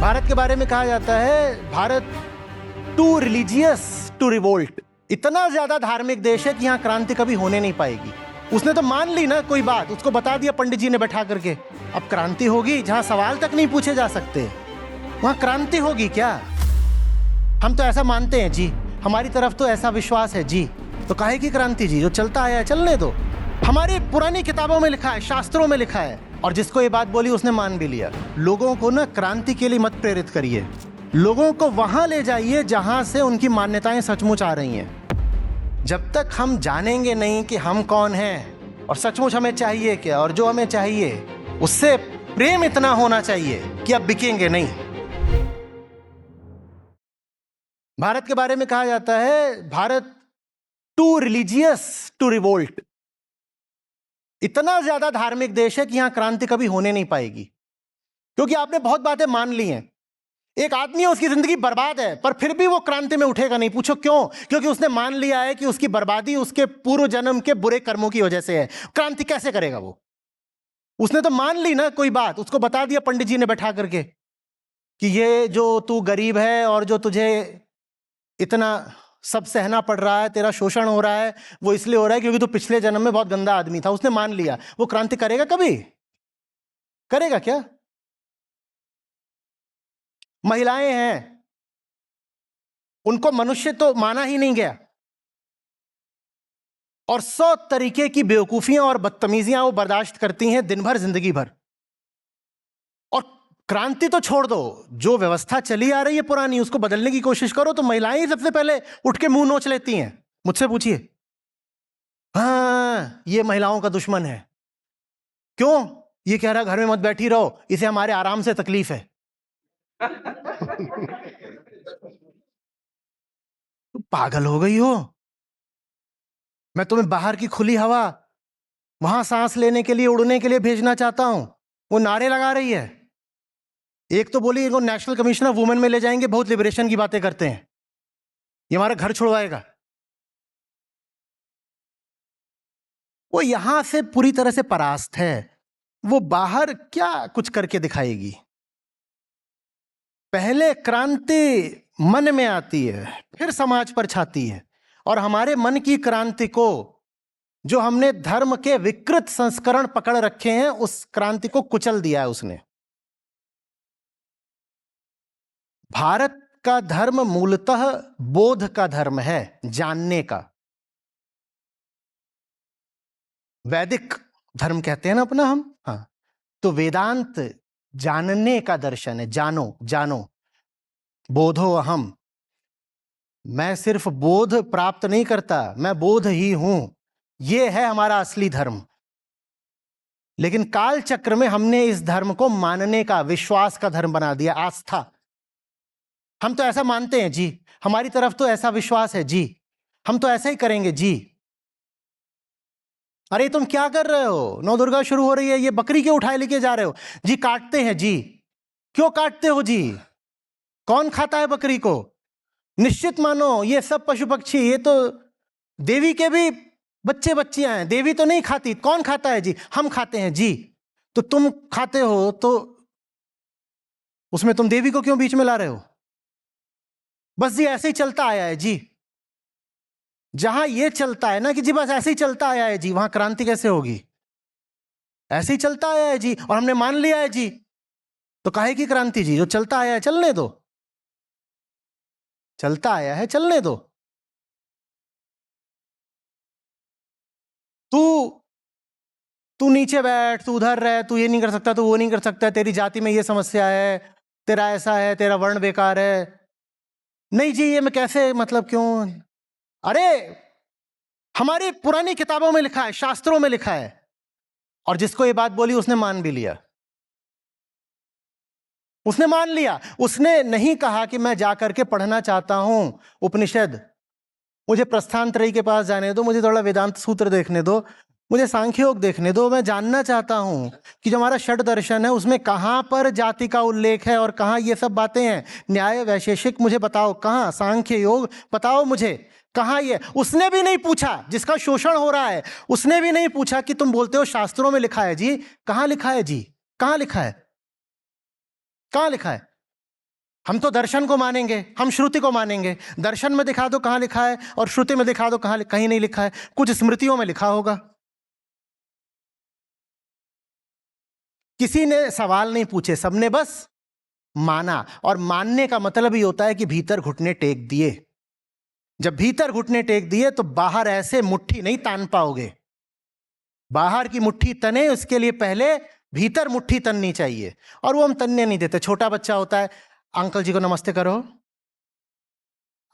भारत के बारे में कहा जाता है Bharat too religious to revolt. इतना ज्यादा धार्मिक देश है कि यहाँ क्रांति कभी होने नहीं पाएगी। उसने तो मान ली ना कोई बात, उसको बता दिया पंडित जी ने बैठा करके। अब क्रांति होगी जहां सवाल तक नहीं पूछे जा सकते, वहां क्रांति होगी क्या? हम तो ऐसा मानते हैं जी, हमारी तरफ तो ऐसा विश्वास है जी। तो काहे की क्रांति जी? जो चलता आया है चलने दो। हमारी पुरानी किताबों में लिखा है, शास्त्रों में लिखा है, और जिसको ये बात बोली उसने मान भी लिया। लोगों को ना क्रांति के लिए मत प्रेरित करिए, लोगों को वहां ले जाइए जहां से उनकी मान्यताएं सचमुच आ रही हैं। जब तक हम जानेंगे नहीं कि हम कौन हैं और सचमुच हमें चाहिए क्या, और जो हमें चाहिए उससे प्रेम इतना होना चाहिए कि अब बिकेंगे नहीं। भारत के बारे में कहा जाता है Bharat too religious to revolt. इतना ज्यादा धार्मिक देश है कि यहां क्रांति कभी होने नहीं पाएगी, क्योंकि आपने बहुत बातें मान ली हैं। एक आदमी है, उसकी जिंदगी बर्बाद है, पर फिर भी वो क्रांति में उठेगा नहीं। पूछो क्यों? क्योंकि उसने मान लिया है कि उसकी बर्बादी उसके पूर्व जन्म के बुरे कर्मों की वजह से है। क्रांति कैसे करेगा वो? उसने तो मान ली ना कोई बात, उसको बता दिया पंडित जी ने बैठा करके कि ये जो तू गरीब है और जो तुझे इतना सब सहना पड़ रहा है, तेरा शोषण हो रहा है, वो इसलिए हो रहा है क्योंकि तू पिछले जन्म में बहुत गंदा आदमी था। उसने मान लिया। वो क्रांति करेगा कभी? करेगा क्या? महिलाएं हैं, उनको मनुष्य तो माना ही नहीं गया, और 100 तरीके की बेवकूफियां और बदतमीजियां वो बर्दाश्त करती हैं दिन भर, जिंदगी भर। और क्रांति तो छोड़ दो, जो व्यवस्था चली आ रही है पुरानी, उसको बदलने की कोशिश करो तो महिलाएं ही सबसे पहले उठ के मुंह नोच लेती हैं। मुझसे पूछिए, हाँ ये महिलाओं का दुश्मन है। क्यों? ये कह रहा घर में मत बैठी रहो, इसे हमारे आराम से तकलीफ है। तुम पागल हो गई हो? मैं तुम्हें बाहर की खुली हवा, वहां सांस लेने के लिए, उड़ने के लिए भेजना चाहता हूं। वो नारे लगा रही है। एक तो बोली इनको नेशनल कमीशन ऑफ वुमेन में ले जाएंगे, बहुत लिबरेशन की बातें करते हैं, ये हमारा घर छुड़वाएगा। वो यहां से पूरी तरह से परास्त है। वो बाहर क्या कुछ करके दिखाएगी? पहले क्रांति मन में आती है, फिर समाज पर छाती है। और हमारे मन की क्रांति को, जो हमने धर्म के विकृत संस्करण पकड़ रखे हैं, उस क्रांति को कुचल दिया है उसने। भारत का धर्म मूलतः बोध का धर्म है, जानने का। वैदिक धर्म कहते हैं ना अपना हम, हाँ। तो वेदांत जानने का दर्शन है। जानो जानो, बोधो अहम। मैं सिर्फ बोध प्राप्त नहीं करता, मैं बोध ही हूं। यह है हमारा असली धर्म। लेकिन काल चक्र में हमने इस धर्म को मानने का, विश्वास का धर्म बना दिया, आस्था। हम तो ऐसा मानते हैं जी, हमारी तरफ तो ऐसा विश्वास है जी, हम तो ऐसा ही करेंगे जी। अरे तुम क्या कर रहे हो? नौ दुर्गा शुरू हो रही है, ये बकरी क्यों उठाए लेके जा रहे हो? जी काटते हैं जी। क्यों काटते हो जी? कौन खाता है बकरी को? निश्चित मानो ये सब पशु पक्षी, ये तो देवी के भी बच्चे बच्चियां हैं, देवी तो नहीं खाती। कौन खाता है जी? हम खाते हैं जी। तो तुम खाते हो तो उसमें तुम देवी को क्यों बीच में ला रहे हो? बस जी ऐसे ही चलता आया है जी। जहां ये चलता है ना कि जी बस ऐसे ही चलता आया है जी, वहां क्रांति कैसे होगी? ऐसे ही चलता आया है जी, और हमने मान लिया है जी। तो काहे की क्रांति जी? जो चलता आया है चलने दो। चलता आया है चलने दो। तू तू नीचे बैठ, तू उधर रह, तू ये नहीं कर सकता, तू वो नहीं कर सकता, तेरी जाति में ये समस्या है, तेरा ऐसा है, तेरा वर्ण बेकार है। नहीं जी ये मैं कैसे, मतलब क्यों? अरे हमारी पुरानी किताबों में लिखा है, शास्त्रों में लिखा है, और जिसको ये बात बोली उसने मान भी लिया। उसने मान लिया। उसने नहीं कहा कि मैं जाकर के पढ़ना चाहता हूं उपनिषद, मुझे प्रस्थानत्रयी के पास जाने दो, मुझे थोड़ा वेदांत सूत्र देखने दो, मुझे सांख्य योग देखने दो। मैं जानना चाहता हूं कि जो हमारा षड दर्शन है उसमें कहां पर जाति का उल्लेख है और कहां ये सब बातें हैं। न्याय वैशेषिक मुझे बताओ, कहां सांख्य योग बताओ मुझे, कहां ये? उसने भी नहीं पूछा, जिसका शोषण हो रहा है उसने भी नहीं पूछा कि तुम बोलते हो शास्त्रों में लिखा है जी, कहां लिखा है जी? कहां लिखा है? कहां लिखा है? हम तो दर्शन को मानेंगे, हम श्रुति को मानेंगे। दर्शन में दिखा दो कहां लिखा है और श्रुति में दिखा दो कहीं नहीं लिखा है। कुछ स्मृतियों में लिखा होगा। किसी ने सवाल नहीं पूछे, सबने बस माना। और मानने का मतलब ही होता है कि भीतर घुटने टेक दिए। जब भीतर घुटने टेक दिए तो बाहर ऐसे मुट्ठी नहीं तान पाओगे। बाहर की मुट्ठी तने, उसके लिए पहले भीतर मुट्ठी तननी चाहिए, और वो हम तनने नहीं देते। छोटा बच्चा होता है, अंकल जी को नमस्ते करो।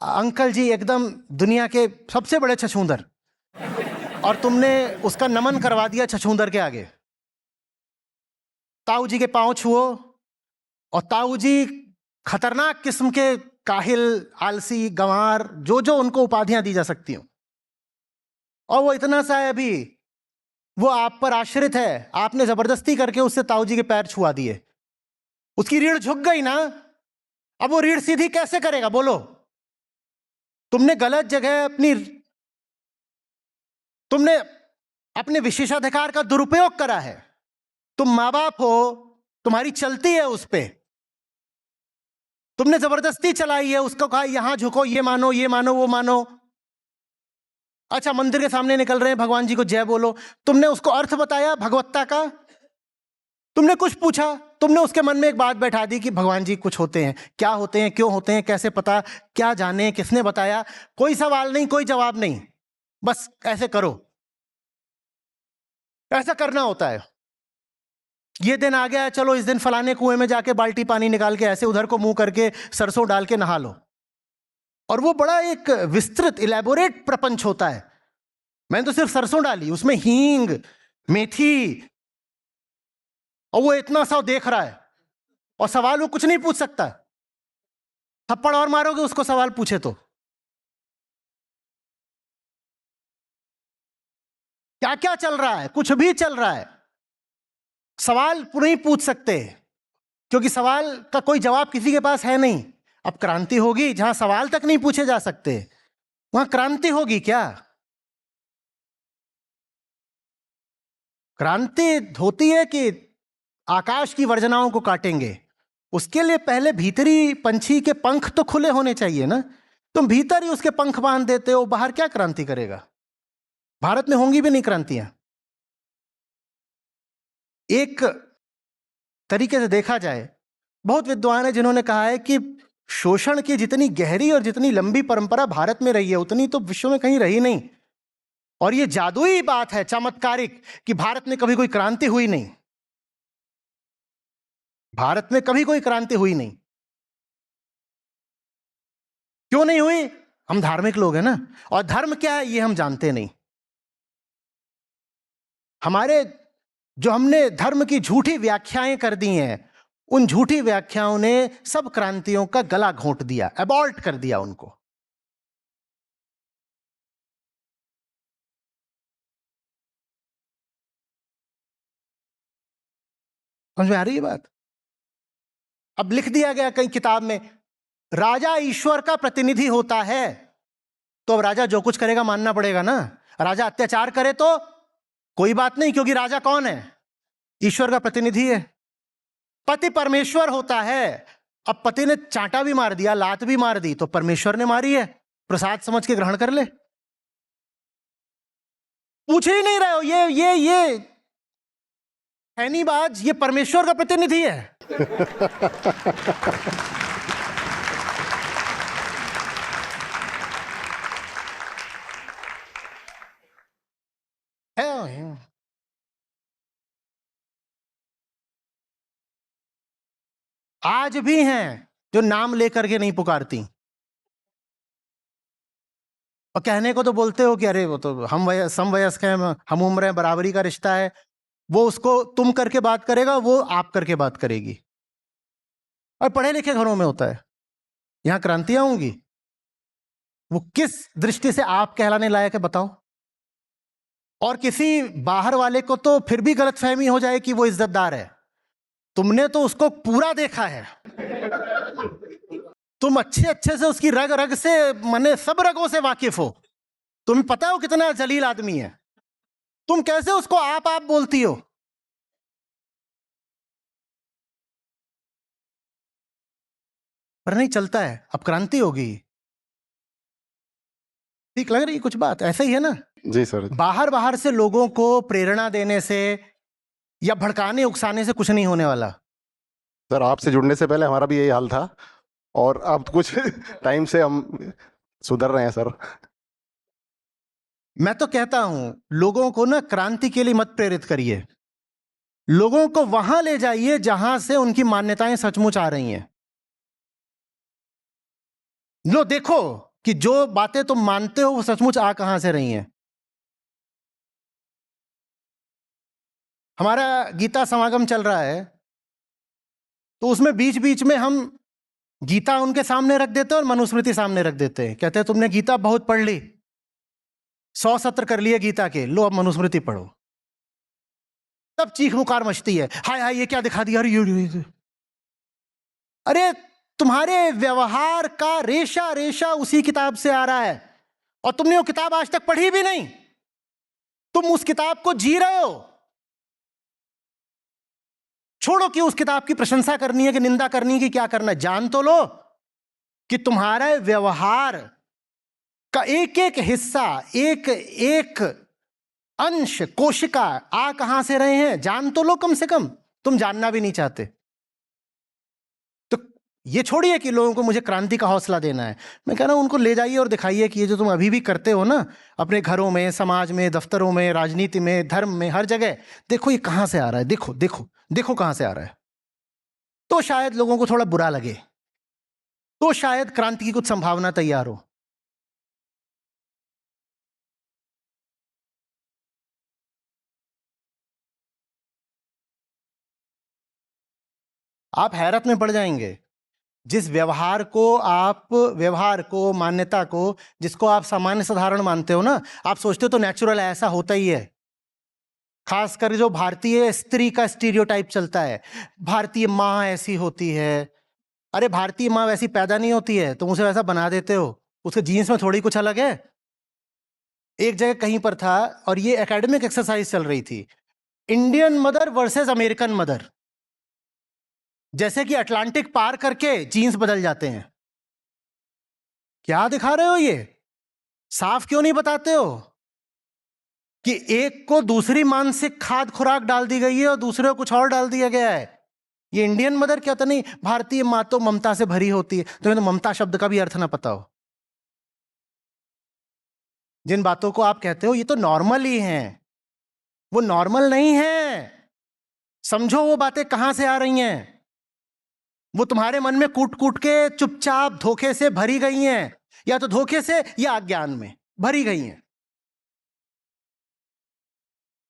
अंकल जी एकदम दुनिया के सबसे बड़े छछूंदर, और तुमने उसका नमन करवा दिया छछूंदर के आगे। ताऊ जी के पांव छुओ, और ताऊ जी खतरनाक किस्म के काहिल, आलसी, गंवार, जो जो उनको उपाधियां दी जा सकती हो, और वो इतना सा है अभी, वो आप पर आश्रित है। आपने जबरदस्ती करके उससे ताऊ जी के पैर छुआ दिए, उसकी रीढ़ झुक गई ना। अब वो रीढ़ सीधी कैसे करेगा बोलो? तुमने गलत जगह तुमने अपने विशेषाधिकार का दुरुपयोग करा है। तुम माँ बाप हो, तुम्हारी चलती है उस पे, तुमने जबरदस्ती चलाई है, उसको कहा यहां झुको, ये मानो, ये मानो, वो मानो। अच्छा, मंदिर के सामने निकल रहे हैं, भगवान जी को जय बोलो। तुमने उसको अर्थ बताया भगवत्ता का? तुमने कुछ पूछा? तुमने उसके मन में एक बात बैठा दी कि भगवान जी कुछ होते हैं, क्या होते हैं, क्यों होते हैं, कैसे पता, क्या जाने, किसने बताया? कोई सवाल नहीं, कोई जवाब नहीं, बस ऐसे करो। ऐसा करना होता है। ये दिन आ गया है, चलो इस दिन फलाने कुएं में जाके बाल्टी पानी निकाल के ऐसे उधर को मुंह करके सरसों डाल के नहा लो। और वो बड़ा एक विस्तृत इलेबोरेट प्रपंच होता है। मैंने तो सिर्फ सरसों डाली, उसमें हींग, मेथी, और वो इतना सा देख रहा है, और सवाल वो कुछ नहीं पूछ सकता। थप्पड़ और मारोगे उसको सवाल पूछे तो। क्या क्या चल रहा है? कुछ भी चल रहा है। सवाल नहीं पूछ सकते, क्योंकि सवाल का कोई जवाब किसी के पास है नहीं। अब क्रांति होगी जहां सवाल तक नहीं पूछे जा सकते, वहां क्रांति होगी क्या? क्रांति होती है कि आकाश की वर्जनाओं को काटेंगे। उसके लिए पहले भीतरी पंछी के पंख तो खुले होने चाहिए ना। तुम भीतर ही उसके पंख बांध देते हो, बाहर क्या क्रांति करेगा? भारत में होंगी भी नहीं क्रांतियां। एक तरीके से देखा जाए, बहुत विद्वान है जिन्होंने कहा है कि शोषण की जितनी गहरी और जितनी लंबी परंपरा भारत में रही है, उतनी तो विश्व में कहीं रही नहीं। और ये जादुई बात है, चमत्कारिक, कि भारत में कभी कोई क्रांति हुई नहीं। भारत में कभी कोई क्रांति हुई नहीं। क्यों नहीं हुई? हम धार्मिक लोग हैं ना, और धर्म क्या है ये हम जानते नहीं। हमारे जो हमने धर्म की झूठी व्याख्याएं कर दी हैं, उन झूठी व्याख्याओं ने सब क्रांतियों का गला घोंट दिया, अबॉर्ट कर दिया उनको। समझ में आ रही है बात? अब लिख दिया गया कहीं किताब में, राजा ईश्वर का प्रतिनिधि होता है, तो अब राजा जो कुछ करेगा मानना पड़ेगा ना। राजा अत्याचार करे तो कोई बात नहीं, क्योंकि राजा कौन है? ईश्वर का प्रतिनिधि है। पति परमेश्वर होता है। अब पति ने चांटा भी मार दिया, लात भी मार दी, तो परमेश्वर ने मारी है, प्रसाद समझ के ग्रहण कर ले। पूछ ही नहीं रहे हो। ये है नहीं बाज, ये परमेश्वर का प्रतिनिधि है। है। आज भी हैं जो नाम लेकर के नहीं पुकारती, और कहने को तो बोलते हो कि अरे वो तो हम समवयस्क हैं, हम उम्र हैं, बराबरी का रिश्ता है। वो उसको तुम करके बात करेगा, वो आप करके बात करेगी। और पढ़े लिखे घरों में होता है। यहां क्रांतियां होंगी, वो किस दृष्टि से आप कहलाने लायक है बताओ? और किसी बाहर वाले को तो फिर भी गलतफहमी हो जाए कि वो इज्जतदार है। तुमने तो उसको पूरा देखा है, तुम अच्छे अच्छे से उसकी रग रग से, माने सब रगों से वाकिफ हो। तुम्हें पता है वो कितना जलील आदमी है। तुम कैसे उसको आप बोलती हो? पर नहीं चलता है, अब क्रांति होगी। ठीक लग रही है कुछ बात? ऐसा ही है ना जी सर। बाहर बाहर से लोगों को प्रेरणा देने से या भड़काने उकसाने से कुछ नहीं होने वाला। सर आपसे जुड़ने से पहले हमारा भी यही हाल था, और अब कुछ टाइम से हम सुधर रहे हैं सर। मैं तो कहता हूं लोगों को ना क्रांति के लिए मत प्रेरित करिए, लोगों को वहां ले जाइए जहां से उनकी मान्यताएं सचमुच आ रही हैं। लो देखो कि जो बातें तुम मानते हो वो सचमुच आ कहां से रही हैं। हमारा गीता समागम चल रहा है, तो उसमें बीच बीच में हम गीता उनके सामने रख देते हैं और मनुस्मृति सामने रख देते हैं। कहते हैं तुमने गीता बहुत पढ़ ली, 100 सत्र कर लिए गीता के, लो अब मनुस्मृति पढ़ो। तब चीख पुकार मचती है, हाय हाय ये क्या दिखा दिया, अरे तुम्हारे व्यवहार का रेशा रेशा उसी किताब से आ रहा है, और तुमने वो किताब आज तक पढ़ी भी नहीं, तुम उस किताब को जी रहे हो। छोड़ो कि उस किताब की प्रशंसा करनी है कि निंदा करनी है कि क्या करना है, जान तो लो कि तुम्हारे व्यवहार का एक एक हिस्सा, एक एक अंश, कोशिका आ कहां से रहे हैं, जान तो लो कम से कम। तुम जानना भी नहीं चाहते, तो ये छोड़िए कि लोगों को मुझे क्रांति का हौसला देना है। मैं कह रहा हूं उनको ले जाइए और दिखाइए कि ये जो तुम अभी भी करते हो ना, अपने घरों में, समाज में, दफ्तरों में, राजनीति में, धर्म में, हर जगह, देखो ये कहां से आ रहा है, देखो देखो देखो कहां से आ रहा है। तो शायद लोगों को थोड़ा बुरा लगे, तो शायद क्रांति की कुछ संभावना तैयार हो। आप हैरत में पड़ जाएंगे जिस व्यवहार को, मान्यता को, जिसको आप सामान्य साधारण मानते हो ना, आप सोचते हो तो नेचुरल है, ऐसा होता ही है। खासकर जो भारतीय स्त्री का स्टीरियोटाइप चलता है, भारतीय माँ ऐसी होती है। अरे भारतीय माँ वैसी पैदा नहीं होती है, तुम उसे वैसा बना देते हो, उसके जीन्स में थोड़ी कुछ अलग है। एक जगह कहीं पर था और ये एकेडमिक एक्सरसाइज चल रही थी, Indian mother versus American mother, जैसे कि अटलांटिक पार करके जीन्स बदल जाते हैं। क्या दिखा रहे हो ये? साफ क्यों नहीं बताते हो कि एक को दूसरी मानसिक खाद खुराक डाल दी गई है और दूसरे को कुछ और डाल दिया गया है? ये इंडियन मदर क्या था, नहीं भारतीय मां तो ममता से भरी होती है। तुम्हें तो ममता शब्द का भी अर्थ ना पता हो। जिन बातों को आप कहते हो ये तो नॉर्मल ही हैं, वो नॉर्मल नहीं है। समझो वो बातें कहां से आ रही हैं। वो तुम्हारे मन में कूट कूट के चुपचाप धोखे से भरी गई हैं, या तो धोखे से या अज्ञान में भरी गई हैं।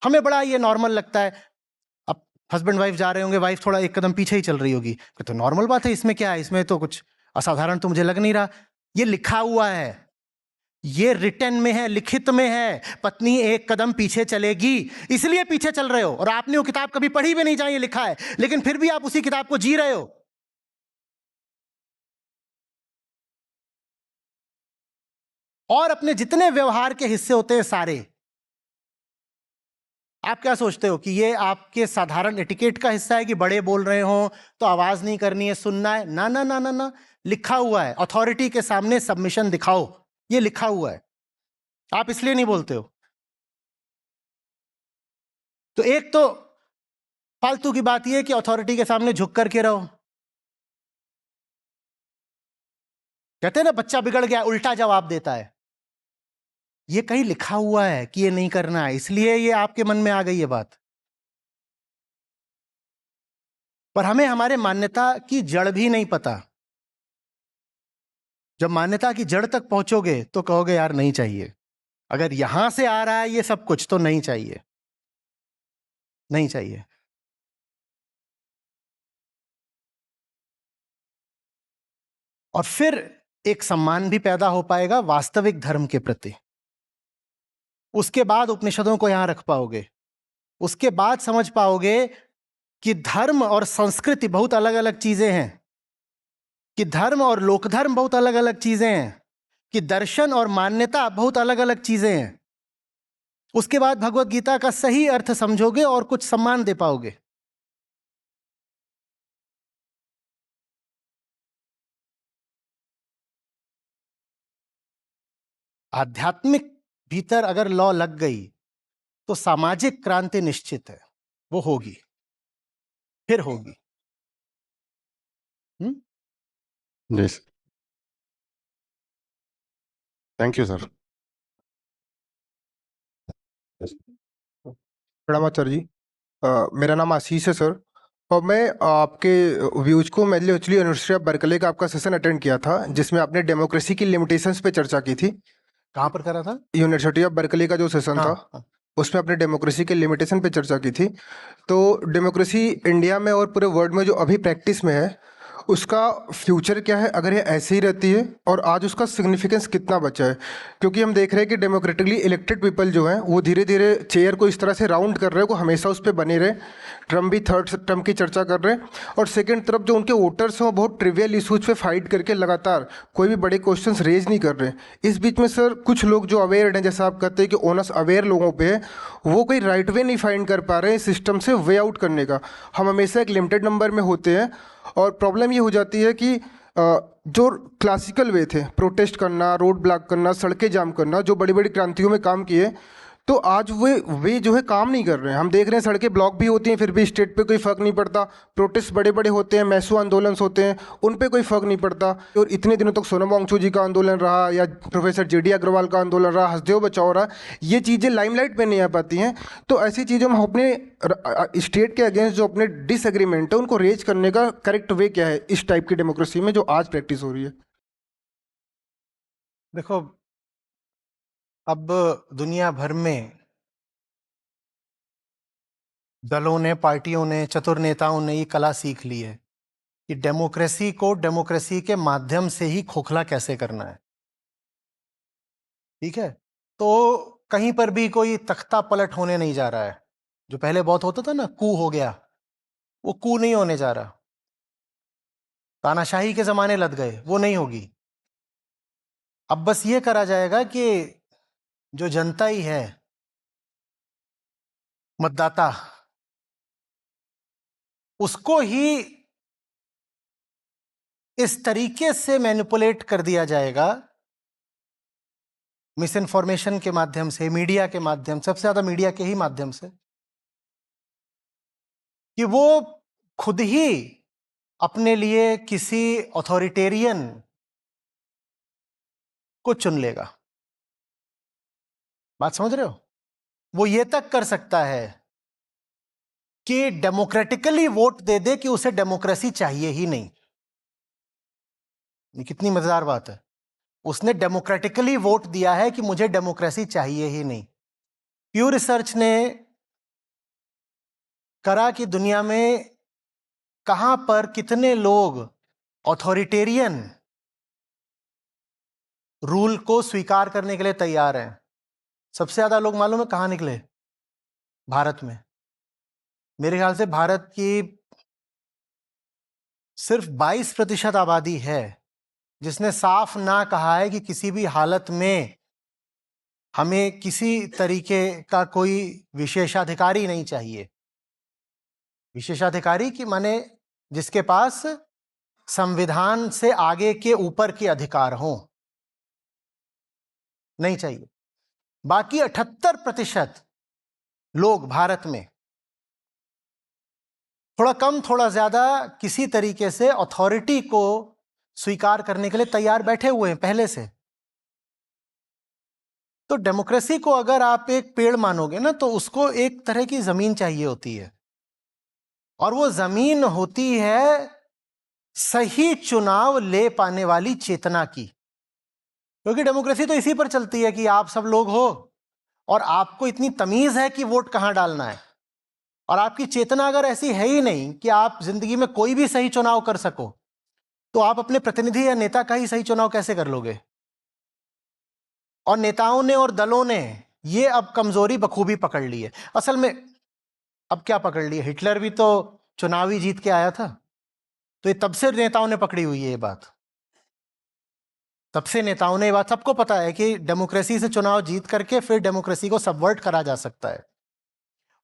हमें बड़ा ये नॉर्मल लगता है। अब हस्बैंड वाइफ जा रहे होंगे, वाइफ थोड़ा एक कदम पीछे ही चल रही होगी, तो नॉर्मल बात है, इसमें क्या है, इसमें तो कुछ असाधारण तो मुझे लग नहीं रहा। ये लिखा हुआ है, ये रिटन में है, लिखित में है, पत्नी एक कदम पीछे चलेगी, इसलिए पीछे चल रहे हो। और आपने वो किताब कभी पढ़ी भी नहीं जहां ये लिखा है, लेकिन फिर भी आप उसी किताब को जी रहे हो। और अपने जितने व्यवहार के हिस्से होते हैं सारे, आप क्या सोचते हो कि ये आपके साधारण एटिकेट का हिस्सा है कि बड़े बोल रहे हो तो आवाज नहीं करनी है, सुनना है? ना ना ना ना ना, लिखा हुआ है, अथॉरिटी के सामने सबमिशन दिखाओ, ये लिखा हुआ है। आप इसलिए नहीं बोलते हो। तो एक तो फालतू की बात यह कि अथॉरिटी के सामने झुक करके रहो। कहते हैं ना बच्चा बिगड़ गया उल्टा जवाब देता है। ये कहीं लिखा हुआ है कि ये नहीं करना है, इसलिए ये आपके मन में आ गई ये बात। पर हमें हमारे मान्यता की जड़ भी नहीं पता। जब मान्यता की जड़ तक पहुंचोगे तो कहोगे यार नहीं चाहिए, अगर यहां से आ रहा है ये सब कुछ तो नहीं चाहिए, नहीं चाहिए। और फिर एक सम्मान भी पैदा हो पाएगा वास्तविक धर्म के प्रति। उसके बाद उपनिषदों को यहां रख पाओगे, उसके बाद समझ पाओगे कि धर्म और संस्कृति बहुत अलग अलग चीजें हैं, कि धर्म और लोकधर्म बहुत अलग अलग चीजें हैं, कि दर्शन और मान्यता बहुत अलग अलग चीजें हैं। उसके बाद भगवत गीता का सही अर्थ समझोगे और कुछ सम्मान दे पाओगे। आध्यात्मिक भीतर अगर लॉ लग गई तो सामाजिक क्रांति निश्चित है, वो होगी, फिर होगी। जी थैंक यू सर। प्रणाम आचार्य जी। मेरा नाम आशीष है सर, और मैं आपके व्यूज को मैं एक्चुअली यूनिवर्सिटी ऑफ बर्कले का आपका सेशन अटेंड किया था जिसमें आपने डेमोक्रेसी की लिमिटेशंस पे चर्चा की थी। कहाँ पर करा था? यूनिवर्सिटी ऑफ बर्कले का जो सेशन था हाँ। उसमें आपने डेमोक्रेसी के लिमिटेशन पे चर्चा की थी। तो डेमोक्रेसी इंडिया में और पूरे वर्ल्ड में जो अभी प्रैक्टिस में है उसका फ्यूचर क्या है अगर ये ऐसे ही रहती है, और आज उसका सिग्निफिकेंस कितना बचा है? क्योंकि हम देख रहे हैं कि डेमोक्रेटिकली इलेक्टेड पीपल जो हैं वो धीरे धीरे चेयर को इस तरह से राउंड कर रहे हैं को हमेशा उस पर बने रहे। ट्रम्प भी थर्ड टर्म की चर्चा कर रहे हैं, और सेकेंड तरफ जो उनके वोटर्स हैं वो बहुत ट्रिवियल इशूज पे फाइट करके लगातार कोई भी बड़े क्वेश्चंस रेज नहीं कर रहे। इस बीच में सर कुछ लोग जो अवेयर हैं, जैसा आप कहते हैं कि ओनस अवेयर लोगों पे है, वो कोई राइट वे नहीं फाइंड कर पा रहे हैं सिस्टम से वे आउट करने का। हम हमेशा एक लिमिटेड नंबर में होते हैं, और प्रॉब्लम ये हो जाती है कि जो क्लासिकल वे थे, प्रोटेस्ट करना, रोड ब्लॉक करना, सड़कें जाम करना, जो बड़ी बड़ी क्रांतियों में काम किए, तो आज वे जो है काम नहीं कर रहे हैं। हम देख रहे हैं सड़कें ब्लॉक भी होती हैं फिर भी स्टेट पे कोई फ़र्क नहीं पड़ता। प्रोटेस्ट बड़े बड़े होते हैं, मैसू आंदोलन होते हैं, उन पे कोई फ़र्क नहीं पड़ता। और इतने दिनों तक सोनम वांगचुक जी का आंदोलन रहा या प्रोफेसर जेडी अग्रवाल का आंदोलन रहा, हसदेव बचाओ रहा, ये चीज़ें लाइमलाइट पे नहीं आ पाती हैं। तो ऐसी चीज़ों में हम अपने स्टेट के अगेंस्ट जो अपने डिसएग्रीमेंट है उनको रेज करने का करेक्ट वे क्या है इस टाइप की डेमोक्रेसी में जो आज प्रैक्टिस हो रही है? देखो, अब दुनिया भर में दलों ने, पार्टियों ने, चतुर नेताओं ने ये कला सीख ली है कि डेमोक्रेसी को डेमोक्रेसी के माध्यम से ही खोखला कैसे करना है। ठीक है, तो कहीं पर भी कोई तख्ता पलट होने नहीं जा रहा है। जो पहले बहुत होता था ना, कू हो गया, वो कू नहीं होने जा रहा। तानाशाही के जमाने लद गए, वो नहीं होगी। अब बस ये करा जाएगा कि जो जनता ही है, मतदाता, उसको ही इस तरीके से मैनिपुलेट कर दिया जाएगा, मिस इन्फॉर्मेशन के माध्यम से, मीडिया के माध्यम, सबसे ज्यादा मीडिया के ही माध्यम से, कि वो खुद ही अपने लिए किसी अथॉरिटेरियन को चुन लेगा। बात समझ रहे हो? वो ये तक कर सकता है कि डेमोक्रेटिकली वोट दे दे कि उसे डेमोक्रेसी चाहिए ही नहीं। ये कितनी मजेदार बात है। उसने डेमोक्रेटिकली वोट दिया है कि मुझे डेमोक्रेसी चाहिए ही नहीं। प्यू रिसर्च ने करा कि दुनिया में कहां पर कितने लोग अथॉरिटेरियन रूल को स्वीकार करने के लिए तैयार हैं। सबसे ज्यादा लोग मालूम है कहां निकले? भारत में। मेरे ख्याल से भारत की सिर्फ 22% आबादी है जिसने साफ ना कहा है कि किसी भी हालत में हमें किसी तरीके का कोई विशेषाधिकारी नहीं चाहिए। विशेषाधिकारी की माने जिसके पास संविधान से आगे के ऊपर के अधिकार हों, नहीं चाहिए। बाकी 78% लोग भारत में थोड़ा कम थोड़ा ज्यादा किसी तरीके से अथॉरिटी को स्वीकार करने के लिए तैयार बैठे हुए हैं पहले से। तो डेमोक्रेसी को अगर आप एक पेड़ मानोगे ना, तो उसको एक तरह की जमीन चाहिए होती है, और वो जमीन होती है सही चुनाव ले पाने वाली चेतना की। क्योंकि डेमोक्रेसी तो इसी पर चलती है कि आप सब लोग हो और आपको इतनी तमीज है कि वोट कहां डालना है, और आपकी चेतना अगर ऐसी है ही नहीं कि आप जिंदगी में कोई भी सही चुनाव कर सको, तो आप अपने प्रतिनिधि या नेता का ही सही चुनाव कैसे कर लोगे? और नेताओं ने और दलों ने ये अब कमजोरी बखूबी पकड़ ली है। असल में अब क्या पकड़ लिया? हिटलर भी तो चुनावी जीत के आया था। तो ये तब से नेताओं ने पकड़ी हुई है ये बात। तब से नेताओं ने ये बात, सबको पता है कि डेमोक्रेसी से चुनाव जीत करके फिर डेमोक्रेसी को सबवर्ट करा जा सकता है,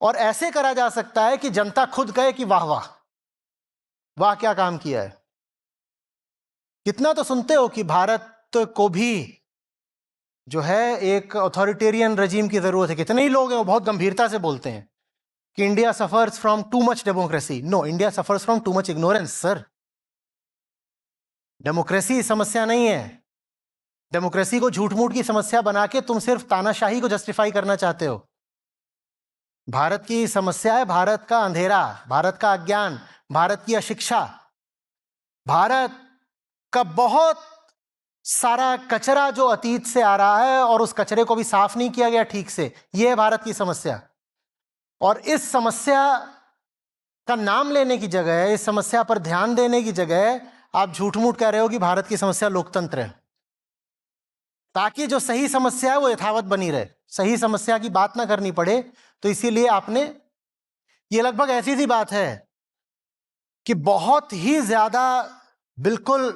और ऐसे करा जा सकता है कि जनता खुद कहे कि वाह वाह वाह क्या काम किया है। कितना तो सुनते हो कि भारत को भी जो है एक ऑथोरिटेरियन रजीम की जरूरत है। कितने ही लोग हैं वो बहुत गंभीरता से बोलते हैं कि India suffers from too much democracy. No, India suffers from too much ignorance sir. Democracy समस्या नहीं है। डेमोक्रेसी को झूठ मूठ की समस्या बना के तुम सिर्फ तानाशाही को जस्टिफाई करना चाहते हो। भारत की समस्या है भारत का अंधेरा, भारत का अज्ञान, भारत की अशिक्षा, भारत का बहुत सारा कचरा जो अतीत से आ रहा है और उस कचरे को भी साफ नहीं किया गया ठीक से। यह है भारत की समस्या। और इस समस्या का नाम लेने की जगह, इस समस्या पर ध्यान देने की जगह आप झूठ मूठ कह रहे हो कि भारत की समस्या लोकतंत्र है, ताकि जो सही समस्या है वो यथावत बनी रहे, सही समस्या की बात ना करनी पड़े। तो इसीलिए आपने, ये लगभग ऐसी सी बात है कि बहुत ही ज्यादा बिल्कुल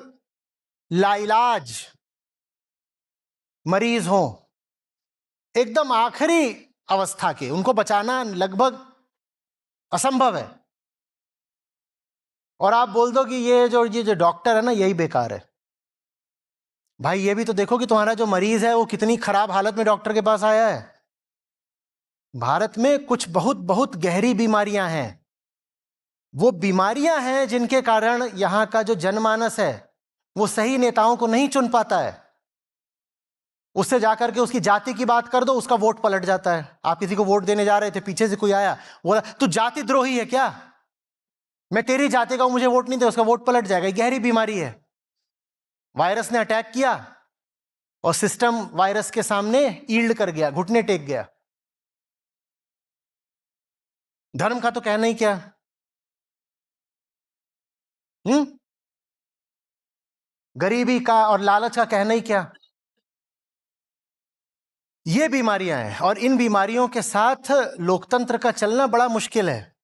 लाइलाज मरीज हो, एकदम आखिरी अवस्था के, उनको बचाना लगभग असंभव है, और आप बोल दो कि ये जो डॉक्टर है ना यही बेकार है। भाई ये भी तो देखो कि तुम्हारा जो मरीज है वो कितनी खराब हालत में डॉक्टर के पास आया है। भारत में कुछ बहुत बहुत गहरी बीमारियां हैं। वो बीमारियां हैं जिनके कारण यहां का जो जनमानस है वो सही नेताओं को नहीं चुन पाता है। उससे जाकर के उसकी जाति की बात कर दो, उसका वोट पलट जाता है। आप किसी को वोट देने जा रहे थे, पीछे से कोई आया बोला तू जाति द्रोही है क्या, मैं तेरी जाति का हूं, मुझे वोट नहीं दे, उसका वोट पलट जाएगा। गहरी बीमारी है। वायरस ने अटैक किया और सिस्टम वायरस के सामने ईल्ड कर गया, घुटने टेक गया। धर्म का तो कहना ही क्या। गरीबी का और लालच का कहना ही क्या। ये बीमारियां हैं और इन बीमारियों के साथ लोकतंत्र का चलना बड़ा मुश्किल है।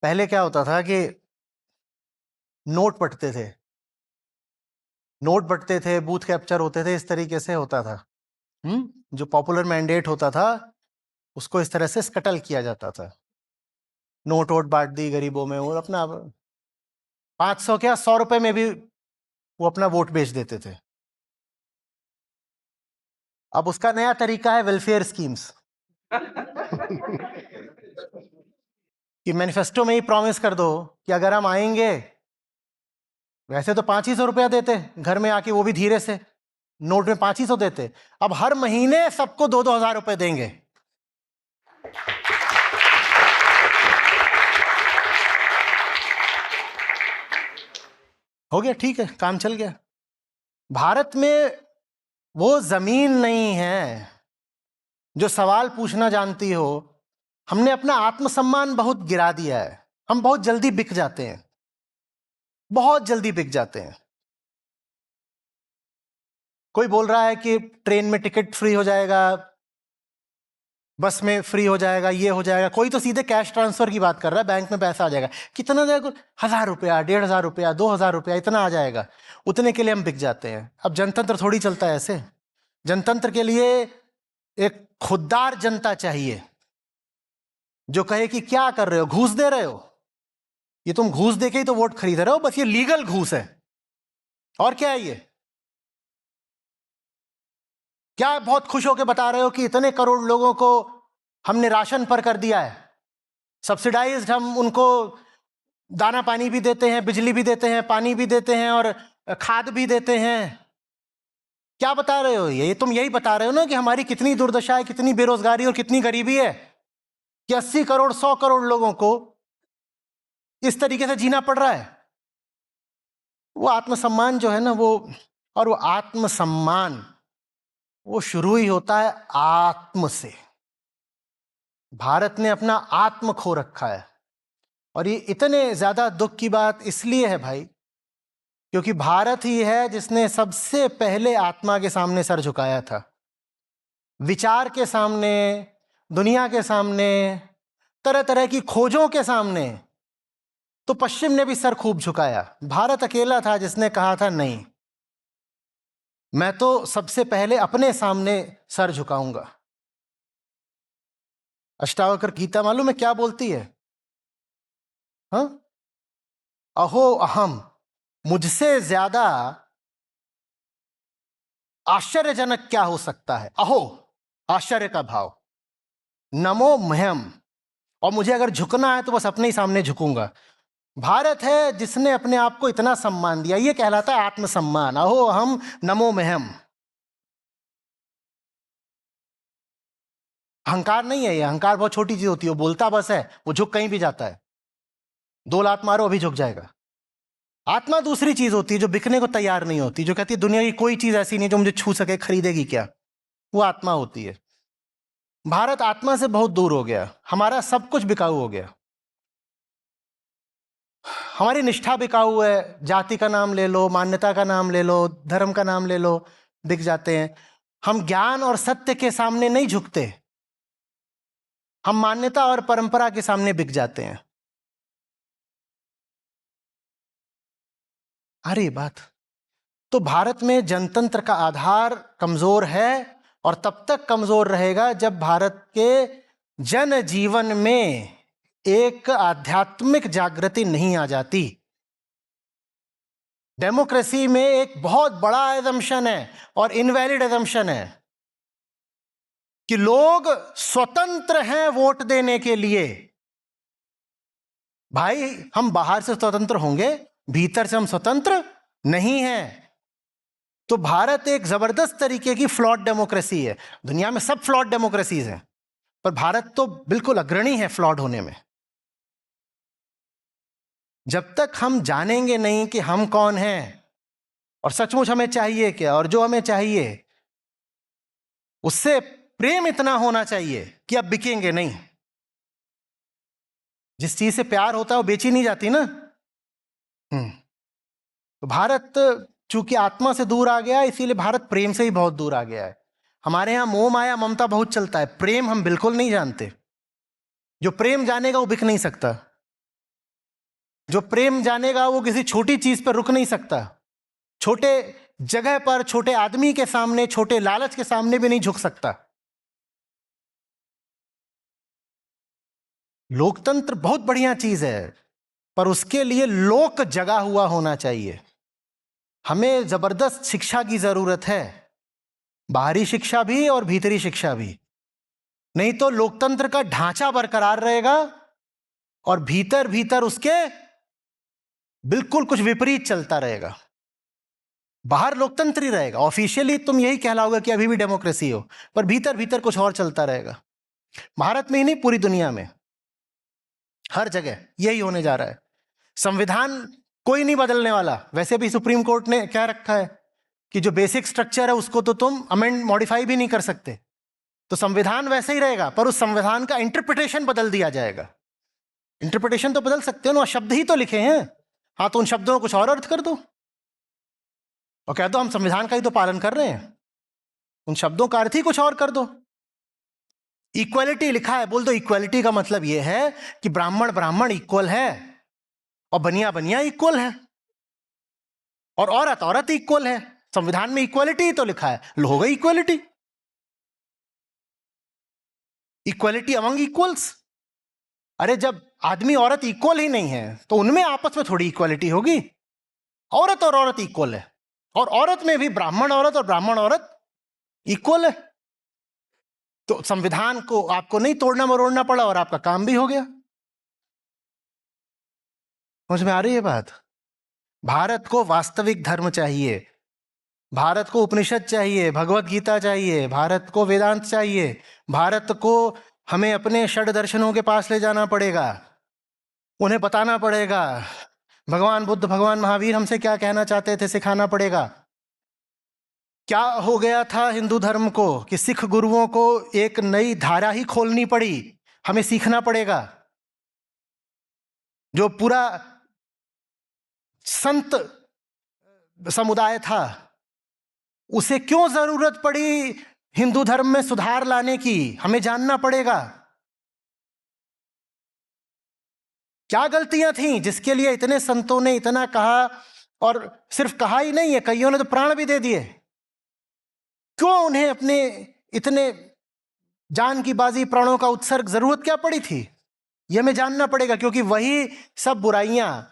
पहले क्या होता था कि नोट बंटते थे, बूथ कैप्चर होते थे, इस तरीके से होता था। जो पॉपुलर मैंडेट होता था उसको इस तरह से स्कटल किया जाता था। नोट वोट बांट दी गरीबों में, वो अपना 500 क्या 100 रुपए में भी वो अपना वोट बेच देते थे। अब उसका नया तरीका है वेलफेयर स्कीम्स कि मैनिफेस्टो में ही प्रॉमिस कर दो कि अगर हम आएंगे, वैसे तो 500 रुपया देते घर में आके, वो भी धीरे से, नोट में 500 देते, अब हर महीने सबको 2-2 हजार रुपए देंगे। हो गया, ठीक है, काम चल गया। भारत में वो जमीन नहीं है जो सवाल पूछना जानती हो। हमने अपना आत्मसम्मान बहुत गिरा दिया है। हम बहुत जल्दी बिक जाते हैं, बहुत जल्दी बिक जाते हैं। कोई बोल रहा है कि ट्रेन में टिकट फ्री हो जाएगा, बस में फ्री हो जाएगा, ये हो जाएगा। कोई तो सीधे कैश ट्रांसफर की बात कर रहा है, बैंक में पैसा आ जाएगा। कितना जाएगा? 1000 रुपया, 1500 रुपया, 2000 रुपया, इतना आ जाएगा। उतने के लिए हम बिक जाते हैं। अब जनतंत्र थोड़ी चलता है ऐसे। जनतंत्र के लिए एक खुददार जनता चाहिए जो कहे कि क्या कर रहे हो, घूस दे रहे हो, ये तुम घूस दे के ही तो वोट खरीद रहे हो, बस ये लीगल घूस है, और क्या है ये? क्या बहुत खुश होकर बता रहे हो कि इतने करोड़ लोगों को हमने राशन पर कर दिया है, सब्सिडाइज्ड, हम उनको दाना पानी भी देते हैं, बिजली भी देते हैं, पानी भी देते हैं और खाद भी देते हैं। क्या बता रहे हो? ये तुम यही बता रहे हो ना कि हमारी कितनी दुर्दशा है, कितनी बेरोजगारी और कितनी गरीबी है कि 80 करोड़ 100 करोड़ लोगों को इस तरीके से जीना पड़ रहा है। वो आत्मसम्मान जो है ना, वो, और वो आत्मसम्मान वो शुरू ही होता है आत्म से। भारत ने अपना आत्म खो रखा है, और ये इतने ज्यादा दुख की बात इसलिए है भाई, क्योंकि भारत ही है जिसने सबसे पहले आत्मा के सामने सर झुकाया था। विचार के सामने, दुनिया के सामने, तरह तरह की खोजों के सामने तो पश्चिम ने भी सर खूब झुकाया। भारत अकेला था जिसने कहा था नहीं, मैं तो सबसे पहले अपने सामने सर झुकाऊंगा। अष्टावक्र गीता मालूम है क्या बोलती है? हाँ, अहो अहम, मुझसे ज्यादा आश्चर्यजनक क्या हो सकता है? अहो, आश्चर्य का भाव, नमो मह्यम। और मुझे अगर झुकना है तो बस अपने ही सामने झुकूंगा। भारत है जिसने अपने आप को इतना सम्मान दिया, ये कहलाता है आत्मसम्मान। अहो हम नमो मह्यम। अहंकार नहीं है ये, अहंकार बहुत छोटी चीज होती है, वो बोलता बस है, वो झुक कहीं भी जाता है। 2 लात मारो अभी झुक जाएगा। आत्मा दूसरी चीज होती है जो बिकने को तैयार नहीं होती, जो कहती है दुनिया की कोई चीज ऐसी नहीं जो मुझे छू सके, खरीदेगी क्या, वो आत्मा होती है। भारत आत्मा से बहुत दूर हो गया, हमारा सब कुछ बिकाऊ हो गया। हमारी निष्ठा बिकाऊ है, जाति का नाम ले लो, मान्यता का नाम ले लो, धर्म का नाम ले लो, बिक जाते हैं। हम ज्ञान और सत्य के सामने नहीं झुकते, हम मान्यता और परंपरा के सामने बिक जाते हैं। अरे बात तो भारत में जनतंत्र का आधार कमजोर है और तब तक कमजोर रहेगा जब भारत के जन जीवन में एक आध्यात्मिक जागृति नहीं आ जाती। डेमोक्रेसी में एक बहुत बड़ा एजम्पशन है और इनवैलिड एजम्पशन है कि लोग स्वतंत्र हैं वोट देने के लिए। भाई हम बाहर से स्वतंत्र होंगे, भीतर से हम स्वतंत्र नहीं हैं। तो भारत एक जबरदस्त तरीके की फ्लॉड डेमोक्रेसी है। दुनिया में सब फ्लॉड डेमोक्रेसीज हैं, पर भारत तो बिल्कुल अग्रणी है फ्लॉड होने में। जब तक हम जानेंगे नहीं कि हम कौन हैं और सचमुच हमें चाहिए क्या, और जो हमें चाहिए उससे प्रेम इतना होना चाहिए कि अब बिकेंगे नहीं। जिस चीज से प्यार होता है वो बेची नहीं जाती ना। तो भारत चूंकि आत्मा से दूर आ गया, इसीलिए भारत प्रेम से ही बहुत दूर आ गया है। हमारे यहां मोह माया ममता बहुत चलता है, प्रेम हम बिल्कुल नहीं जानते। जो प्रेम जानेगा वो बिक नहीं सकता, जो प्रेम जानेगा वो किसी छोटी चीज पर रुक नहीं सकता, छोटे जगह पर, छोटे आदमी के सामने, छोटे लालच के सामने भी नहीं झुक सकता। लोकतंत्र बहुत बढ़िया चीज है, पर उसके लिए लोक जगा हुआ होना चाहिए। हमें जबरदस्त शिक्षा की जरूरत है, बाहरी शिक्षा भी और भीतरी शिक्षा भी। नहीं तो लोकतंत्र का ढांचा बरकरार रहेगा और भीतर भीतर उसके बिल्कुल कुछ विपरीत चलता रहेगा। बाहर लोकतंत्र ही रहेगा, ऑफिशियली तुम यही कहलाओगे कि अभी भी डेमोक्रेसी हो, पर भीतर भीतर कुछ और चलता रहेगा। भारत में ही नहीं, पूरी दुनिया में हर जगह यही होने जा रहा है। संविधान कोई नहीं बदलने वाला। वैसे भी सुप्रीम कोर्ट ने क्या रखा है कि जो बेसिक स्ट्रक्चर है उसको तो तुम अमेंड मॉडिफाई भी नहीं कर सकते। तो संविधान वैसे ही रहेगा, पर उस संविधान का इंटरप्रिटेशन बदल दिया जाएगा। इंटरप्रिटेशन तो बदल सकते हो ना, शब्द ही तो लिखे हैं। हाँ, तो उन शब्दों को कुछ और अर्थ कर दो और कह दो हम संविधान का ही तो पालन कर रहे हैं। उन शब्दों का अर्थ ही कुछ और कर दो। इक्वालिटी लिखा है, बोल दो इक्वालिटी का मतलब यह है कि ब्राह्मण ब्राह्मण इक्वल है और बनिया बनिया इक्वल है और औरत औरत इक्वल है। संविधान में इक्वालिटी तो लिखा है, लो हो गई इक्वालिटी। Equality among equals. अरे जब आदमी औरत इक्वल ही नहीं है तो उनमें आपस में थोड़ी इक्वालिटी होगी। औरत और औरत इक्वल है, और औरत में भी ब्राह्मण औरत और ब्राह्मण औरत इक्वल है। तो संविधान को आपको नहीं तोड़ना मरोड़ना पड़ा और आपका काम भी हो गया। समझ में आ रही है बात? भारत को वास्तविक धर्म चाहिए, भारत को उपनिषद चाहिए, भगवत गीता चाहिए, भारत को वेदांत चाहिए। भारत को हमें अपने षड दर्शनों के पास ले जाना पड़ेगा, उन्हें बताना पड़ेगा भगवान बुद्ध भगवान महावीर हमसे क्या कहना चाहते थे, सिखाना पड़ेगा। क्या हो गया था हिंदू धर्म को कि सिख गुरुओं को एक नई धारा ही खोलनी पड़ी, हमें सीखना पड़ेगा। जो पूरा संत समुदाय था उसे क्यों जरूरत पड़ी हिंदू धर्म में सुधार लाने की, हमें जानना पड़ेगा। क्या गलतियां थीं जिसके लिए इतने संतों ने इतना कहा, और सिर्फ कहा ही नहीं है, कईयों ने तो प्राण भी दे दिए। क्यों उन्हें अपने इतने जान की बाजी, प्राणों का उत्सर्ग जरूरत क्या पड़ी थी, यह हमें जानना पड़ेगा। क्योंकि वही सब बुराइयां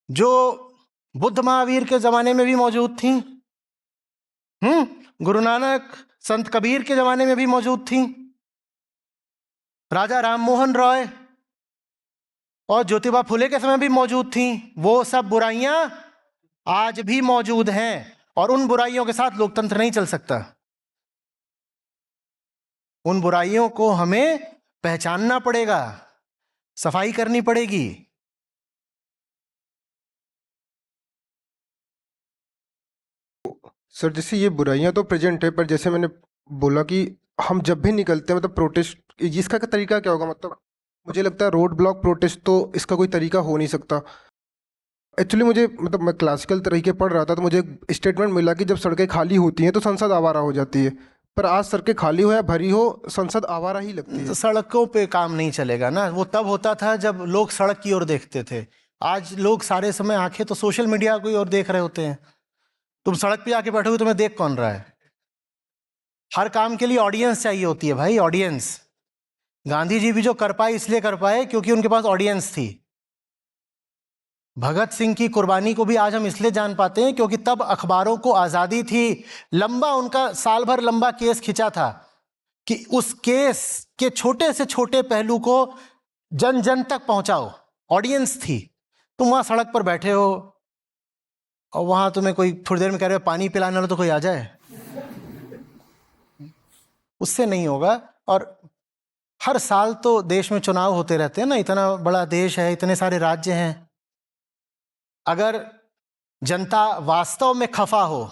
जो बुद्ध महावीर के जमाने में भी मौजूद थीं, गुरु नानक संत कबीर के जमाने में भी मौजूद थी, राजा राम मोहन रॉय और ज्योतिबा फुले के समय भी मौजूद थी। वो सब बुराइयां आज भी मौजूद हैं और उन बुराइयों के साथ लोकतंत्र नहीं चल सकता। उन बुराइयों को हमें पहचानना पड़ेगा, सफाई करनी पड़ेगी। सर जैसे ये बुराइयां तो प्रेजेंट है, पर जैसे मैंने बोला कि हम जब भी निकलते हैं मतलब प्रोटेस्ट, इसका का तरीका क्या होगा? मतलब मुझे लगता है रोड ब्लॉक प्रोटेस्ट तो इसका कोई तरीका हो नहीं सकता। एक्चुअली मुझे मतलब मैं क्लासिकल तरीके पढ़ रहा था तो मुझे स्टेटमेंट मिला कि जब सड़कें खाली होती हैं तो संसद आवारा हो जाती है, पर आज सड़कें खाली हो या भरी हो संसद आवारा ही लगती है। तो सड़कों पे काम नहीं चलेगा ना, वो तब होता था जब लोग सड़क की ओर देखते थे। आज लोग सारे समय आंखें तो सोशल मीडिया की ओर देख रहे होते हैं। तुम सड़क पे आके बैठोगे, तुम्हें देख कौन रहा है? हर काम के लिए ऑडियंस चाहिए होती है भाई, ऑडियंस। गांधी जी भी जो कर पाए इसलिए कर पाए क्योंकि उनके पास ऑडियंस थी। भगत सिंह की कुर्बानी को भी आज हम इसलिए जान पाते हैं क्योंकि तब अखबारों को आज़ादी थी। लंबा उनका साल भर लंबा केस खिंचा था कि उस केस के छोटे से छोटे पहलू को जन जन तक पहुंचाओ, ऑडियंस थी। तुम वहां सड़क पर बैठे हो और वहां तुम्हें कोई थोड़ी देर में कह रहे हो पानी पिलाने वाला तो कोई आ जाए, उससे नहीं होगा। और हर साल तो देश में चुनाव होते रहते हैं ना, इतना बड़ा देश है, इतने सारे राज्य हैं। अगर जनता वास्तव में खफा हो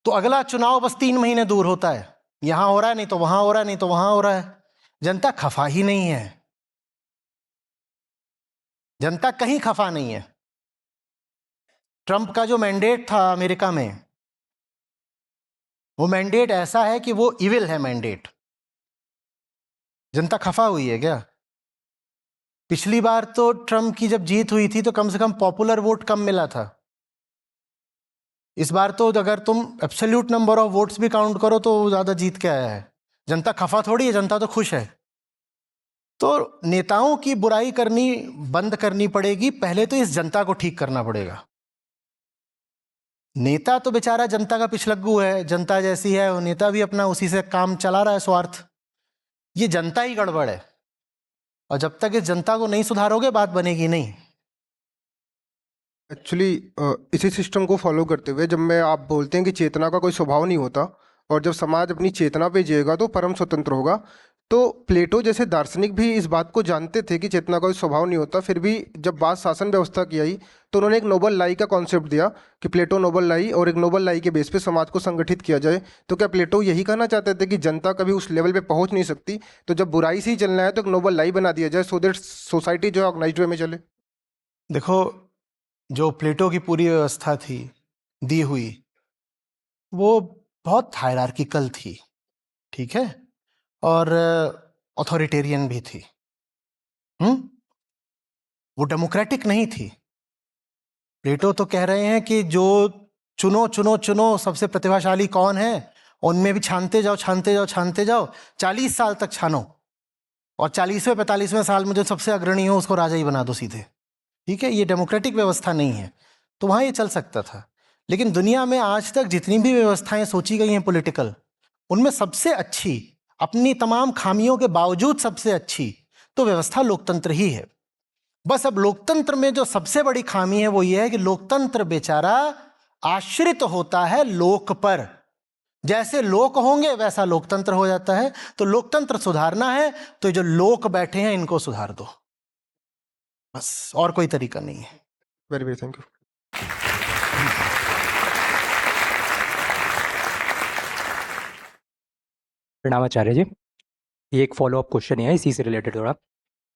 तो अगला चुनाव बस 3 महीने दूर होता है। यहां हो रहा है नहीं तो वहां हो रहा है, नहीं तो वहां हो रहा है। जनता खफा ही नहीं है, जनता कहीं खफा नहीं है। ट्रंप का जो मैंडेट था अमेरिका में, वो मैंडेट ऐसा है कि वो इविल है मैंडेट। जनता खफा हुई है क्या? पिछली बार तो ट्रंप की जब जीत हुई थी तो कम से कम पॉपुलर वोट कम मिला था। इस बार तो अगर तुम एब्सोल्यूट नंबर ऑफ वोट्स भी काउंट करो तो ज्यादा जीत के आया है। जनता खफा थोड़ी है, जनता तो खुश है। तो नेताओं की बुराई करनी बंद करनी पड़ेगी। पहले तो इस जनता को ठीक करना पड़ेगा। नेता तो बेचारा जनता का पिछलग्गू है, जनता जैसी है वो नेता भी अपना उसी से काम चला रहा है, स्वार्थ। ये जनता ही गड़बड़ है और जब तक इस जनता को नहीं सुधारोगे बात बनेगी नहीं। एक्चुअली इसी सिस्टम को फॉलो करते हुए जब मैं आप बोलते हैं कि चेतना का कोई स्वभाव नहीं होता और जब समाज अपनी चेतना पे जिएगा तो परम स्वतंत्र होगा, तो प्लेटो जैसे दार्शनिक भी इस बात को जानते थे कि चेतना का कोई स्वभाव नहीं होता। फिर भी जब बात शासन व्यवस्था की आई तो उन्होंने एक नोबल लाई का कॉन्सेप्ट दिया कि प्लेटो नोबल लाई, और एक नोबल लाई के बेस पे समाज को संगठित किया जाए। तो क्या प्लेटो यही कहना चाहते थे कि जनता कभी उस लेवल पे पहुंच नहीं सकती, तो जब बुराई से ही चलना है तो एक नोबल लाई बना दिया जाए, सो दैट सोसाइटी जो है ऑर्गेनाइज्ड वे में चले? देखो, जो प्लेटो की पूरी व्यवस्था थी दी हुई, वो बहुत हायरार्किकल थी, ठीक है, और ऑथोरिटेरियन भी थी। वो डेमोक्रेटिक नहीं थी। प्लेटो तो कह रहे हैं कि जो चुनो चुनो चुनो सबसे प्रतिभाशाली कौन है, उनमें भी छानते जाओ छानते जाओ छानते जाओ, 40 साल तक छानो और 40वें 45वें साल में जो सबसे अग्रणी हो उसको राजा ही बना दो सीधे। ठीक है, ये डेमोक्रेटिक व्यवस्था नहीं है। तो वहाँ ये चल सकता था। लेकिन दुनिया में आज तक जितनी भी व्यवस्थाएं सोची गई हैं पॉलिटिकल, उनमें सबसे अच्छी, अपनी तमाम खामियों के बावजूद सबसे अच्छी तो व्यवस्था लोकतंत्र ही है। बस अब लोकतंत्र में जो सबसे बड़ी खामी है वो ये है कि लोकतंत्र बेचारा आश्रित होता है लोक पर। जैसे लोक होंगे वैसा लोकतंत्र हो जाता है। तो लोकतंत्र सुधारना है तो ये जो लोक बैठे हैं इनको सुधार दो, बस, और कोई तरीका नहीं है। Very very thank you. प्रणाम आचार्य जी, ये एक फॉलोअप क्वेश्चन है इसी से रिलेटेड थोड़ा।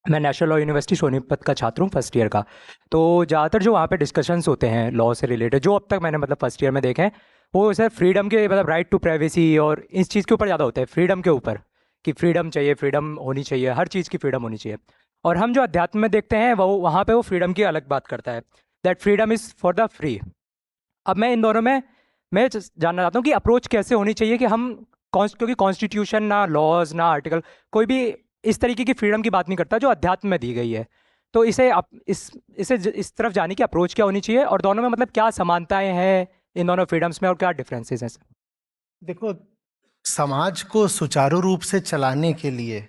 मैं नेशनल लॉ यूनिवर्सिटी सोनीपत का छात्र हूँ, फर्स्ट ईयर का। तो ज़्यादातर जो वहाँ पे डिस्कशंस होते हैं लॉ से रिलेटेड, जो अब तक मैंने मतलब फर्स्ट ईयर में देखे हैं, वो सर फ्रीडम के मतलब राइट टू प्राइवेसी और इस चीज़ के ऊपर ज़्यादा होता है, फ्रीडम के ऊपर, कि फ्रीडम चाहिए, फ्रीडम होनी चाहिए, हर चीज़ की फ्रीडम होनी चाहिए। और हम जो अध्यात्म में देखते हैं वो वहाँ पे वो फ्रीडम की अलग बात करता है, that freedom is for the free. अब मैं इन दोनों में मैं जानना चाहता हूँ कि अप्रोच कैसे होनी चाहिए कि हम क्योंकि कॉन्स्टिट्यूशन ना लॉज ना आर्टिकल कोई भी इस तरीके की फ्रीडम की बात नहीं करता जो अध्यात्म में दी गई है। तो इसे इस तरफ जाने की अप्रोच क्या होनी चाहिए और दोनों में मतलब क्या समानताएं हैं इन दोनों फ्रीडम्स में और क्या डिफरेंसेस हैं? देखो, समाज को सुचारू रूप से चलाने के लिए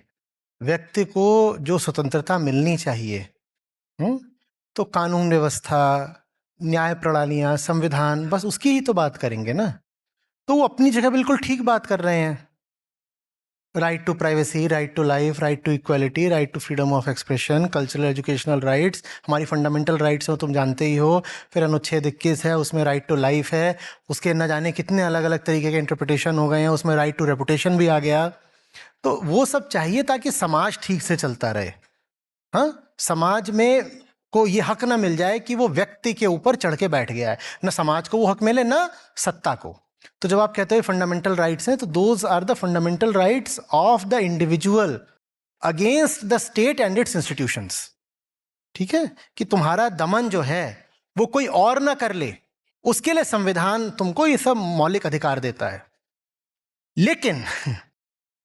व्यक्ति को जो स्वतंत्रता मिलनी चाहिए, तो कानून व्यवस्था, न्याय प्रणालियां, संविधान, बस उसकी ही तो बात करेंगे ना। तो वो अपनी जगह बिल्कुल ठीक बात कर रहे हैं। Right to privacy, right to life, right to equality, right to freedom of expression, cultural educational rights, हमारी फंडामेंटल राइट्स हो, तुम जानते ही हो। फिर अनुच्छेद 21 है, उसमें राइट टू लाइफ है, उसके न जाने कितने अलग अलग तरीके के इंटरप्रिटेशन हो गए हैं, उसमें राइट टू रेपुटेशन भी आ गया। तो वो सब चाहिए ताकि समाज ठीक से चलता रहे। हाँ, समाज में को ये हक ना मिल जाए कि वो व्यक्ति के ऊपर चढ़ के बैठ गया है, ना समाज को वो हक मिले ना सत्ता को। तो जब आप कहते हो फंडामेंटल राइट्स हैं, तो those are the fundamental rights of the individual against the state and its institutions. ठीक है, कि तुम्हारा दमन जो है वो कोई और ना कर ले, उसके लिए संविधान तुमको ये सब मौलिक अधिकार देता है। लेकिन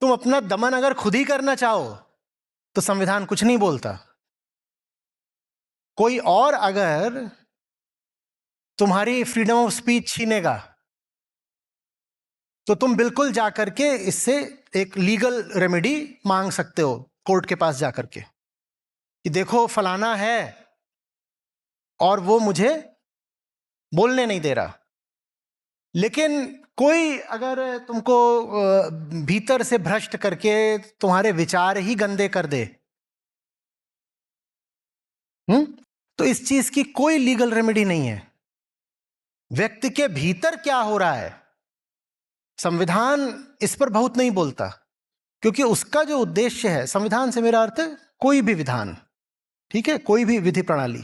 तुम अपना दमन अगर खुद ही करना चाहो तो संविधान कुछ नहीं बोलता। कोई और अगर तुम्हारी फ्रीडम ऑफ स्पीच छीनेगा तो तुम बिल्कुल जाकर के इससे एक लीगल रेमेडी मांग सकते हो कोर्ट के पास जाकर के, कि देखो फलाना है और वो मुझे बोलने नहीं दे रहा। लेकिन कोई अगर तुमको भीतर से भ्रष्ट करके तुम्हारे विचार ही गंदे कर दे, तो इस चीज की कोई लीगल रेमेडी नहीं है। व्यक्ति के भीतर क्या हो रहा है, संविधान इस पर बहुत नहीं बोलता, क्योंकि उसका जो उद्देश्य है, संविधान से मेरा अर्थ है कोई भी विधान, ठीक है, कोई भी विधि प्रणाली,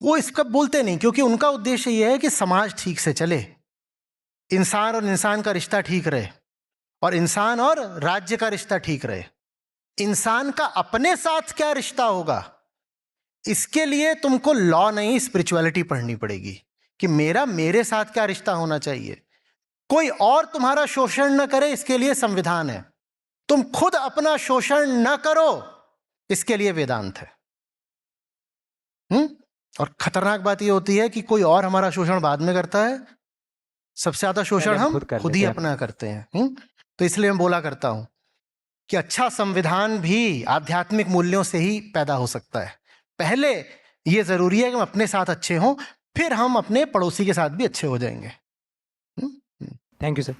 वो इसका बोलते नहीं, क्योंकि उनका उद्देश्य यह है कि समाज ठीक से चले, इंसान और इंसान का रिश्ता ठीक रहे, और इंसान और राज्य का रिश्ता ठीक रहे। इंसान का अपने साथ क्या रिश्ता होगा, इसके लिए तुमको लॉ नहीं स्पिरिचुअलिटी पढ़नी पड़ेगी, कि मेरे साथ क्या रिश्ता होना चाहिए। कोई और तुम्हारा शोषण न करे, इसके लिए संविधान है। तुम खुद अपना शोषण न करो, इसके लिए वेदांत है। और खतरनाक बात यह होती है कि कोई और हमारा शोषण बाद में करता है, सबसे ज्यादा शोषण हम खुद ही अपना करते हैं। तो इसलिए मैं बोला करता हूं कि अच्छा संविधान भी आध्यात्मिक मूल्यों से ही पैदा हो सकता है। पहले यह जरूरी है कि हम अपने साथ अच्छे हों, फिर हम अपने पड़ोसी के साथ भी अच्छे हो जाएंगे। Thank you sir.